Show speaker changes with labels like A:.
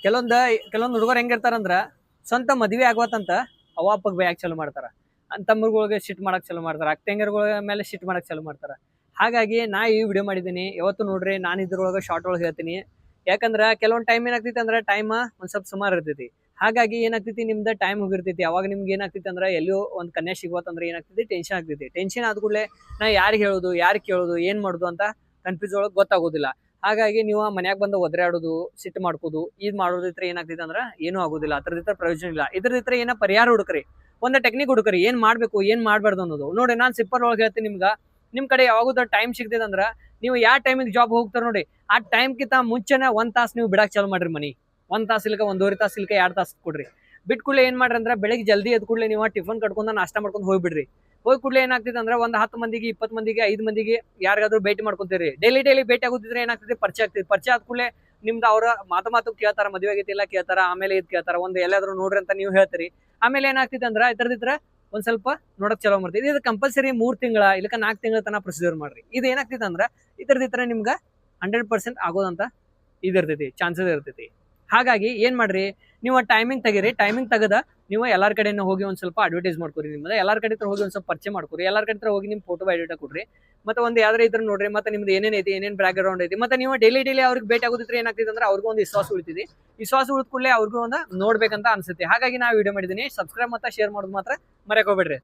A: ಕೆಲವೊಂದ್ ಹುಡುಗರು ಹೆಂಗಿರ್ತಾರಂದ್ರ ಸ್ವಂತ ಮದ್ವೆ ಆಗ್ವತ್ತಂತ ಅವ ಅಪ್ಪಗ್ ಬೈಯಾಕ್ ಚಾಲು ಮಾಡ್ತಾರ. ತಮ್ಮಗಳಿಗೆ ಸಿಟ್ ಮಾಡಕ್ ಚಾಲು ಮಾಡ್ತಾರ, ಅಕ್ಕ ತಂಗಿಯರ್ಗಳ ಮೇಲೆ ಸಿಟ್ ಮಾಡಕ್ ಚಾಲು ಮಾಡ್ತಾರ. ಹಾಗಾಗಿ ನಾ ಈ ವಿಡಿಯೋ ಮಾಡಿದೀನಿ. ಯಾವತ್ತು ನೋಡ್ರಿ ನಾನು ಇದ್ರೊಳಗ ಶಾರ್ಟ್ ಒಳಗೆ ಹೇಳ್ತೀನಿ. ಯಾಕಂದ್ರ ಕೆಲವೊಂದ್ ಟೈಮ್ ಏನಾಗ್ತೈತಿ ಅಂದ್ರ ಟೈಮ್ ಒಂದ್ ಸ್ವಲ್ಪ ಸುಮಾರು ಇರ್ತೈತಿ. ಹಾಗಾಗಿ ಏನಾಗ್ತೈತಿ, ನಿಮ್ದ ಟೈಮ್ ಹೋಗಿರ್ತೈತಿ. ಅವಾಗ ನಿಮ್ಗೆ ಏನಾಗ್ತೈತಿ ಅಂದ್ರ ಎಲ್ಲಿಯೋ ಒಂದ್ ಕನ್ಯಾ ಸಿಗ್ವತ್ತಂದ್ರ ಏನಾಗ್ತೈತಿ, ಟೆನ್ಷನ್ ಆಗ್ತೈತಿ. ಟೆನ್ಷನ್ ಆದ ಕೂಡಲೇ ನಾ ಯಾರಿಗ್ ಹೇಳುದು, ಯಾರಿಗ್ ಕೇಳುದು, ಏನ್ ಮಾಡುದು ಅಂತ ಕನ್ಫ್ಯೂಸ್ ಒಳಗ್ ಗೊತ್ತಾಗೋದಿಲ್ಲ. ಹಾಗಾಗಿ ನೀವು ಮನ್ಯಾಗ ಬಂದು ಒದರಾಡೋದು, ಸಿಟ್ಟು ಮಾಡ್ಕೋದು, ಇದ್ ಮಾಡೋದಿತ್ರ ಏನಾಗ್ತೈತಿ ಅಂದ್ರ ಏನೂ ಆಗೋದಿಲ್ಲ. ಅದ್ರದಿತ್ರ ಪ್ರಯೋಜನ ಇಲ್ಲ. ಇದ್ರದಿತ್ರ ಏನ ಪರಿಹಾರ ಹುಡುಕ್ರಿ, ಒಂದ್ ಟೆಕ್ನಿಕ್ ಹುಡುಕ್ರಿ, ಏನ್ ಮಾಡ್ಬೇಕು ಏನ್ ಮಾಡ್ಬಾರ್ದು ಅನ್ನೋದು. ನೋಡಿ, ನಾನ್ ಸಿಂಪಲ್ ಒಳಗೆ ಹೇಳ್ತೀನಿ ನಿಮ್ಗ. ನಿಮ್ ಕಡೆ ಯಾವಾಗುದ ಟೈಮ್ ಸಿಗ್ತೈತೆ ಅಂದ್ರ ನೀವು ಯಾವ ಟೈಮಿಗೆ ಜಾಬ್ ಹೋಗ್ತಾರ ನೋಡಿ, ಆ ಟೈಮ್ ಕಿಂತ ಮುಂಚೆನೆ 1 ತಾಸು ನೀವು ಬಿಡಾಕ್ ಚಾಲು ಮಾಡ್ರಿ ಮನಿ. 1 ತಾಸು ಇಲ್ಕ 1.5 ತಾಸು ಇಲ್ಕ 2 ತಾಸು ಕೊಡ್ರಿ. ಬಿಟ್ ಕೂಡಲೇ ಏನ್ ಮಾಡ್ರಿ ಅಂದ್ರ ಬೆಳಿಗ್ಗೆ ಜಲ್ದಿ ಎದ್ ಕೂಡಲೇ ನೀವು ಟಿಫನ್ ಕಟ್ಕೊಂಡ ನಾಷ್ಟ ಮಾಡ್ಕೊಂಡು ಹೋಗ್ಬಿಡ್ರಿ. ಹೋಗಿ ಕೂಡಲೇ ಏನಾಗ್ತೈತೆ ಅಂದ್ರೆ ಒಂದ್ 10 ಮಂದಿಗೆ 20 ಮಂದಿಗೆ 5 ಮಂದಿಗೆ ಯಾರಿಗಾದ್ರೂ ಭೇಟಿ ಮಾಡ್ಕೊಂತೀರಿ. ಡೈಲಿ ಭೇಟಿ ಆಗೋದಿದ್ರೆ ಏನಾಗ್ತದೆ, ಪರಿಚಯ ಆಗ್ತದೆ. ಪರಿಚಯ ಆದ ಕೂಡಲೇ ನಿಮ್ದು ಅವ್ರ ಮಾತು ಕೇಳ್ತಾರ, ಮದುವೆ ಆಗೈತಿ ಇಲ್ಲ ಕೇಳ್ತಾರ. ಆಮೇಲೆ ಇದ್ ಕೇಳ್ತಾರ, ಒಂದ್ ಎಲ್ಲಾದ್ರೂ ನೋಡ್ರಿ ಅಂತ ನೀವು ಹೇಳ್ತೀರಿ. ಆಮೇಲೆ ಏನಾಗ್ತೈತೆ ಅಂದ್ರ ಇದ್ರದಿದ್ರ ಒಂದ್ ಸ್ವಲ್ಪ ನೋಡಕ್ ಚಲೋ ಮಾಡ್ತೀವಿ. ಇದು ಕಂಪಲ್ಸರಿ 3 ತಿಂಗಳ ಇಲ್ಲಕ 4 ತಿಂಗಳ ತನಕ ಪ್ರೊಸೀಜರ್ ಮಾಡ್ರಿ. ಇದು ಏನಾಗ್ತೈತೆ ಅಂದ್ರ ಇದ್ರದಿತ್ರ ನಿಮ್ಗ 100% ಆಗೋದಂತ ಇದಿರ್ತೈತಿ, ಚಾನ್ಸಸ್ ಇರ್ತೈತಿ. ಹಾಗಾಗಿ ಏನ್ ಮಾಡ್ರಿ, ನೀವು ಟೈಮಿಂಗ್ ತೆಗೀರಿ. ಟೈಮಿಂಗ್ ತೆಗದ ನೀವು ಎಲ್ಲಾರ್ ಕಡೆನೂ ಹೋಗಿ ಒಂದ್ ಸ್ವಲ್ಪ ಅಡ್ವರ್ಟೈಸ್ ಮಾಡ್ಕೊರಿ. ನಿಮ್ದ ಎಲ್ಲಾರ್ ಕಡೆ ಹೋಗಿ ಒಂದ್ ಸ್ವಲ್ಪ ಪರಿಚಯ ಮಾಡ್ಕೊರಿ. ಎಲ್ಲಾರ್ ಕಡೆ ಹೋಗಿ ನಿಮ್ ಫೋಟೋ ಬಯೋಡೇಟಾ ಕೊಡ್ರಿ. ಮತ್ತೆ ಒಂದ್ ಯಾವ್ದಾರ ಇದ್ರ ನೋಡ್ರಿ, ಮತ್ತೆ ನಿಮ್ದು ಏನೇನ್ ಐತಿ, ಏನೇನ್ ಬ್ಯಾಕ್ ಗ್ರೌಂಡ್ ಐತಿ. ಮತ್ತೆ ನೀವು ಡೈಲಿ ಅವ್ರಿಗೆ ಭೇಟಿ ಆಗೋದಿದ್ರೆ ಏನಾಗ್ತೈತೆ ಅಂದ್ರೆ ಅವ್ರಿಗೂ ಒಂದು ವಿಶ್ವಾಸ ಉಳಿತಿದೆ. ವಿಶ್ವಾಸ ಉಳಿದ ಕೂಡಲೇ ಅವ್ರಿಗೂ ಒಂದು ನೋಡ್ಬೇಕಂತ ಅನ್ಸುತ್ತೆ. ಹಾಗಾಗಿ ನಾ ವಿಡಿಯೋ ಮಾಡಿದೀನಿ. ಸಬ್ಸ್ಕ್ರೈಬ್ ಮತ್ತೆ ಶೇರ್ ಮಾಡೋದು ಮಾತ್ರ ಮರೆಯಕ್ ಹೋಗ್ಬೇಡ್ರಿ.